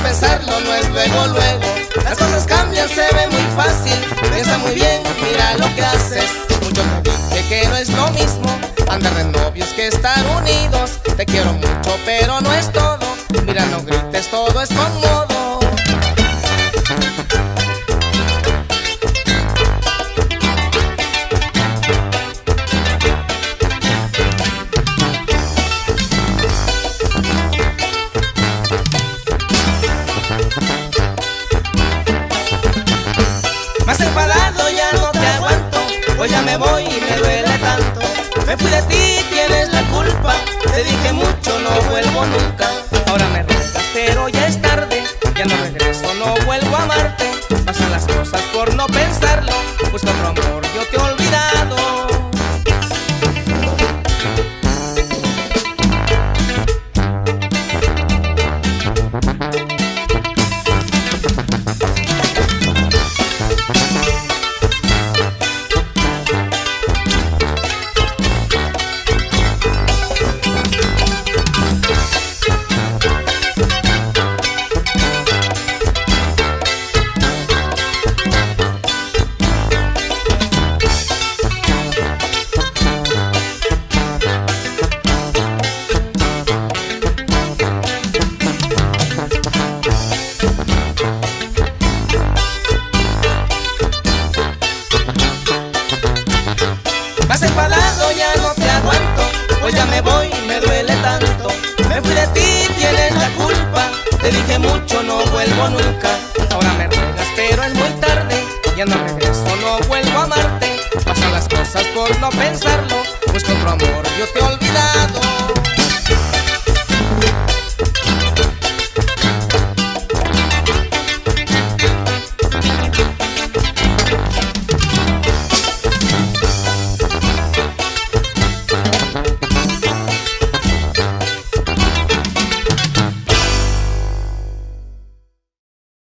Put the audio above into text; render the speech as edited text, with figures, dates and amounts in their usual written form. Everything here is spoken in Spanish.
pensarlo, no es luego, luego. Las cosas cambian, se ve muy fácil. Piensa muy bien, mira lo que haces. Mucho te dije que no es lo mismo andar de novios que estar unidos. Te quiero mucho, pero no es todo. Mira, no grites, todo es con modo. Más enfadado, ya no te aguanto. Hoy ya me voy y me duele tanto. Me fui de ti, tienes la culpa. Te dije mucho, no vuelvo nunca. Ahora me ruegas, pero ya es tarde. Ya no regreso, no vuelvo a amarte. Pasan las cosas por no pensarlo. Busca otro amor, yo te he olvidado. Más enfadado, ya no te aguanto. Hoy ya me voy y me duele tanto. Me fui de ti, tienes la culpa. Te dije mucho, no vuelvo nunca. Ahora me ruegas, pero es muy tarde. Ya no regreso, no vuelvo a amarte. Pasan las cosas por no pensarlo. Busco otro amor, yo te olvido.